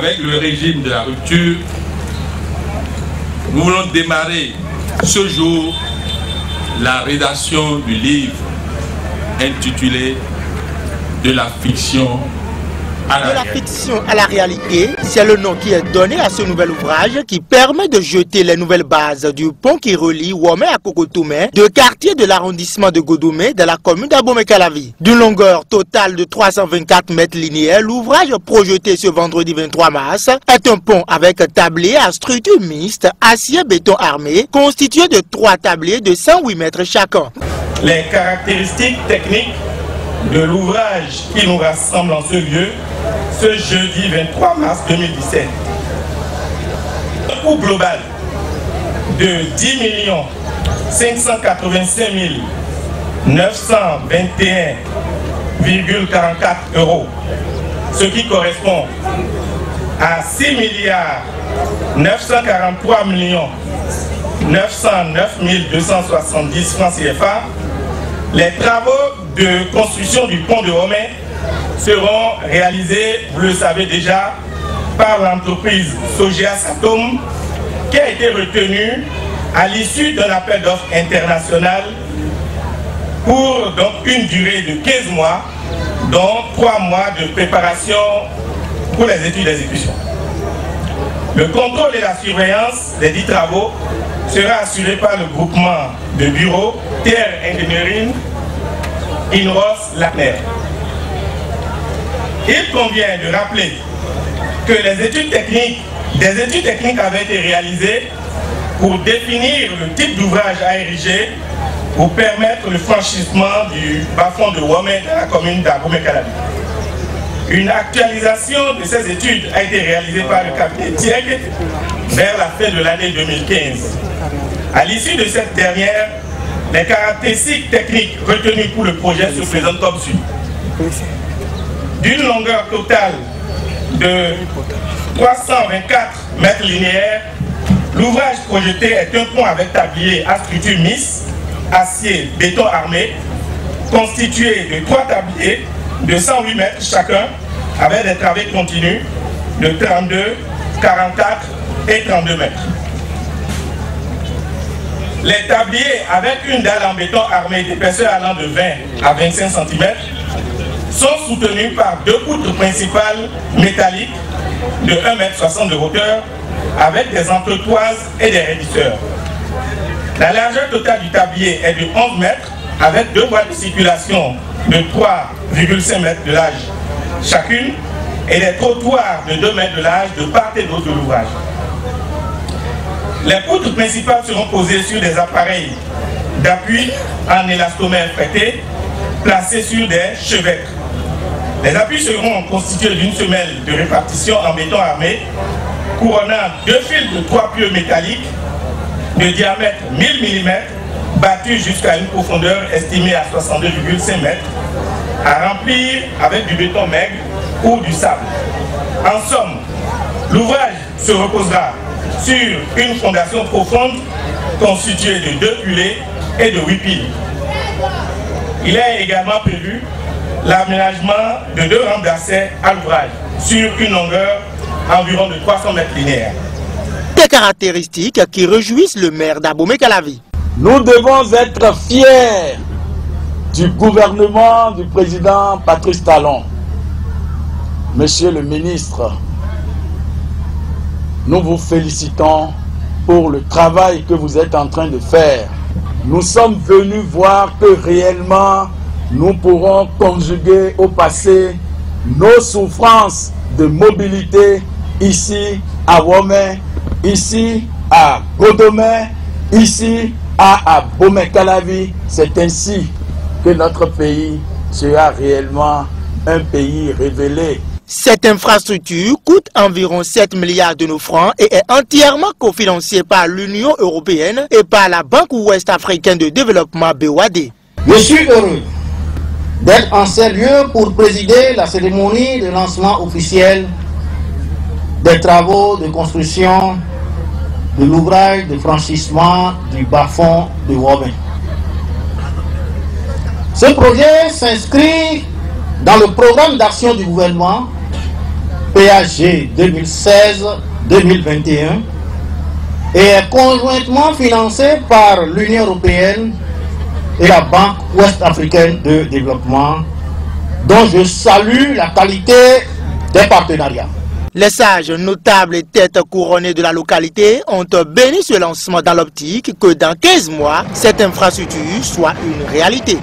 avec le régime de la rupture, nous voulons démarrer ce jour la rédaction du livre intitulé « De la fiction à la réalité ». De la fiction à la réalité, c'est le nom qui est donné à ce nouvel ouvrage qui permet de jeter les nouvelles bases du pont qui relie Womé à Kokotoumé, deux quartiers de l'arrondissement de Godomé dans la commune d'Abomey-Calavi. D'une longueur totale de 324 mètres linéaires, l'ouvrage projeté ce vendredi 23 mars est un pont avec tablier à structure mixte, acier béton armé, constitué de 3 tabliers de 108 mètres chacun. Les caractéristiques techniques de l'ouvrage qui nous rassemble en ce lieu, ce jeudi 23 mars 2017. Un coût global de 10 585 921,44 €, ce qui correspond à 6 943 909 270 francs CFA. Les travaux de construction du pont de Womé seront réalisés, vous le savez déjà, par l'entreprise Sogea Satom, qui a été retenue à l'issue d'un appel d'offres international pour donc une durée de 15 mois, dont 3 mois de préparation pour les études d'exécution. Le contrôle et la surveillance des 10 travaux sera assuré par le groupement de bureaux Terre Engineering Inros Lacner. Il convient de rappeler que des études techniques avaient été réalisées pour définir le type d'ouvrage à ériger pour permettre le franchissement du bas-fond de Womé dans la commune d'Abomey-Calavi. Une actualisation de ces études a été réalisée par le cabinet TIEG vers la fin de l'année 2015. À l'issue de cette dernière, les caractéristiques techniques retenues pour le projet se présentent comme suit. D'une longueur totale de 324 mètres linéaires, l'ouvrage projeté est un pont avec tablier à structure mixte, acier, béton armé, constitué de 3 tabliers de 108 mètres chacun, avec des travées continues de 32, 44 et 32 mètres. Les tabliers avec une dalle en béton armé d'épaisseur allant de 20 à 25 cm sont soutenus par 2 poutres principales métalliques de 1,60 m de hauteur avec des entretoises et des raidisseurs. La largeur totale du tablier est de 11 mètres avec 2 voies de circulation de 3,5 mètres de large chacune et des trottoirs de 2 mètres de large de part et d'autre de l'ouvrage. Les poutres principales seront posées sur des appareils d'appui en élastomère fretté placés sur des chevêtres. Les appuis seront constitués d'une semelle de répartition en béton armé couronnant 2 fils de 3 pieux métalliques de diamètre 1000 mm battus jusqu'à une profondeur estimée à 62,5 m à remplir avec du béton maigre ou du sable. En somme, l'ouvrage se reposera sur une fondation profonde constituée de 2 culées et de 8 piles. Il est également prévu l'aménagement de 2 rampes d'accès à l'ouvrage sur une longueur environ de 300 mètres linéaires. Des caractéristiques qui réjouissent le maire d'Abomey-Calavi. Nous devons être fiers du gouvernement du président Patrice Talon. Monsieur le ministre, nous vous félicitons pour le travail que vous êtes en train de faire. Nous sommes venus voir que réellement nous pourrons conjuguer au passé nos souffrances de mobilité ici à Womé, ici à Godomé, ici à Abomey-Calavi. C'est ainsi que notre pays sera réellement un pays révélé. Cette infrastructure coûte environ 7 milliards de nos francs et est entièrement cofinancée par l'Union européenne et par la Banque ouest-africaine de développement BOAD. Je suis heureux d'être en ces lieux pour présider la cérémonie de lancement officiel des travaux de construction de l'ouvrage de franchissement du bas-fond de Womé. Ce projet s'inscrit dans le programme d'action du gouvernement PAG 2016-2021 et est conjointement financé par l'Union européenne et la Banque ouest-africaine de développement, dont je salue la qualité des partenariats. Les sages, notables et têtes couronnées de la localité ont béni ce lancement dans l'optique que dans 15 mois, cette infrastructure soit une réalité.